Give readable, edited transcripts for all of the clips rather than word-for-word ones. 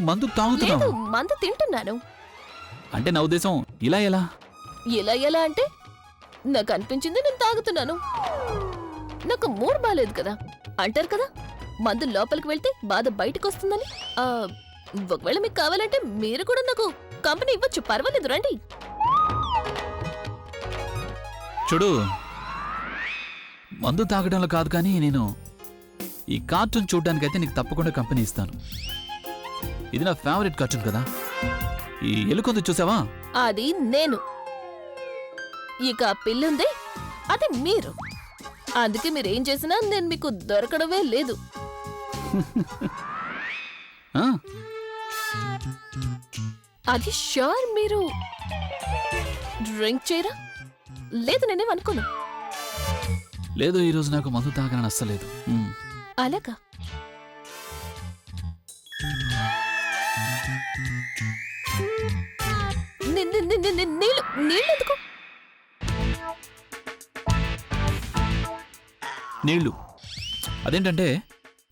మందు తాగుతున్నావు. లేదు, మందు తింటున్నాను. అంటే నా ఉద్దేశం ఇలా ఎలా? ఎలా అంటే నాకు అనిపించింది నేను తాగుతున్నాను. నాకు మూడ్ బాలేదు కదా. అంటారు కదా మందు లోపలికి వెళ్తే బాధ బయటకు వస్తుందని. ఒకవేళ మీకు కావాలంటే మీరు కూడా నాకు కంపెనీ ఇవ్వచ్చు, పర్వాలేదు, రండి. చూడు, మందు తాగడంలో కాదు, కానీ నేను ఈ కార్టూన్ చూడ్డానికైతే నీకు తప్పకుండా కంపెనీ ఇస్తాను. ఇది నా ఫేవరెట్ కార్టూన్ కదా. ఈ ఎలుకొంది చూసావా? అది నేను. ఇక ఆ పిల్లుందే అది మీరు. అందుకే మీరేం చేసినా నేను మీకు దొరకడమే లేదు. అది షూర్. మీరు డ్రింక్ చేయరా? లేదు, నేనేమనుకోను. లేదు, ఈరోజు నాకు మందు తాగాలని అస్సలేదు. అలాగా? నీళ్ళెందుకు? నీళ్లు అదేంటంటే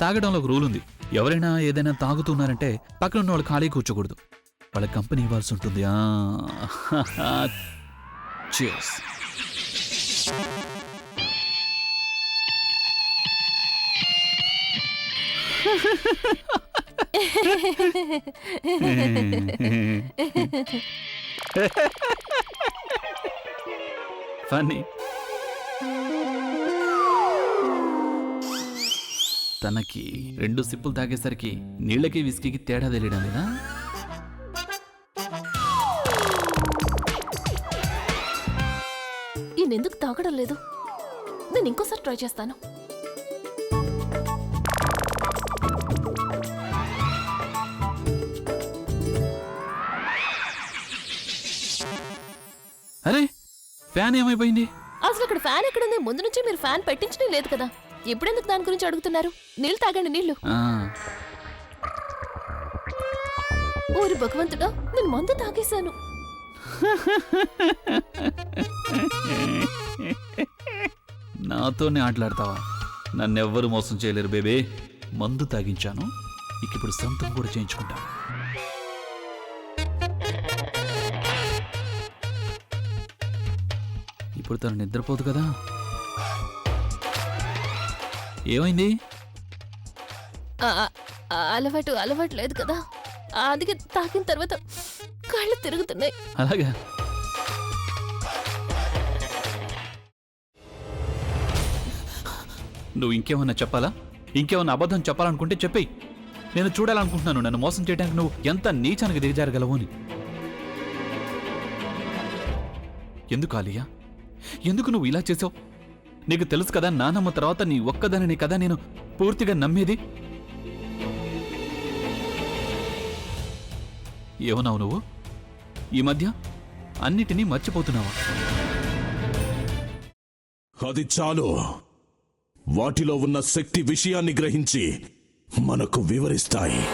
తాగడంలో ఒక రూల్ ఉంది. ఎవరైనా ఏదైనా తాగుతున్నారంటే పక్కన ఉన్న వాళ్ళు ఖాళీ కూర్చోకూడదు, వాళ్ళ కంపెనీ ఇవ్వాల్సి ఉంటుంది. Cheers. ఫన్నీ. తనకి 2 సిప్పులు తాగేసరికి నీళ్ళకి విస్కీకి తేడా తెలియడం లేదా? ఈయనెందుకు తాగడం లేదు? నేను ఇంకోసారి ట్రై చేస్తాను. అరే, ఫ్యాన్ ఏమైపోయింది? అసలు ఇక్కడ ఫ్యాన్ ఎక్కడుంది? ముందు నుంచి మీరు ఫ్యాన్ పెట్టించడం లేదు కదా. ఎప్పుడెందుకు దాని గురించి అడుగుతున్నారు? నీళ్ళు తాగండి, నీళ్లు. ఊరి భగవంతుడా, నేను మందు తాగేశాను. నాతోనే ఆటలాడతావా? నన్నెవ్వరు మోసం చేయలేరు బేబే. మందు తాగించాను, ఇప్పుడు సొంతం కూడా చేయించుకుంటాను. ఇప్పుడు తను నిద్రపోదు కదా. ఏమైంది? అలవాటు లేదు కదా, అందుకే తాగిన తర్వాత కాళ్ళు తిరుగుతున్నాయి. అలాగా? నువ్వు ఇంకేమన్నా చెప్పాలా? ఇంకేమన్నా అబద్ధం చెప్పాలనుకుంటే చెప్పేయి. నేను చూడాలనుకుంటున్నాను నన్ను మోసం చేయడానికి నువ్వు ఎంత నీచానికి దిగజారగలవు అని. ఎందుకు ఆలియా, ఎందుకు నువ్వు ఇలా చేసావు? నీకు తెలుసు కదా, నానమ్మ తర్వాత నీ ఒక్కదానిని కదా నేను పూర్తిగా నమ్మేది. ఏమన్నావు నువ్వు? ఈ మధ్య అన్నిటినీ మర్చిపోతున్నావా? అది చాలు. వాటిలో ఉన్న శక్తి విషయాన్ని గ్రహించి మనకు వివరిస్తాయి.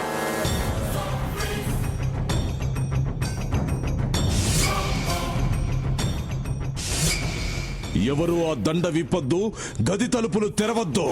ఎవరు ఆ దండ విప్పొద్దు, గది తలుపులు తెరవద్దు.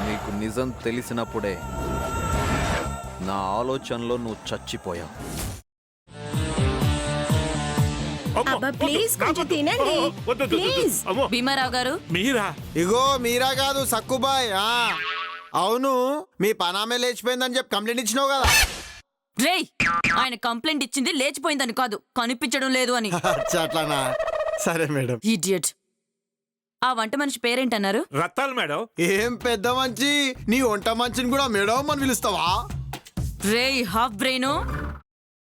నీకు నిజం తెలిసినప్పుడే నా ఆలోచనలో నువ్వు చచ్చిపోయావు. భీమారావు గారు, మీరా? ఇగో మీరా కాదు, సక్కుబాయ్. అవును, మీ పనామే లేచిపోయిందని చెప్పి కంప్లైంట్ ఇచ్చినావు కదా. రేయ్, ఆయన కంప్లైంట్ ఇచ్చింది లేచిపోయిందని కాదు, కనిపించడం లేదు అని. అట్లానా? సరే మేడం. ఇడియట్. ఆ వంట మనిషి పేరేంటన్నారు? రత్తాలు మేడం. ఏం పెద్ద మంచి, నీ వంట మంచిని కూడా మేడం అని పిలుస్తావా? రేయ్ హాఫ్ బ్రెయిన్,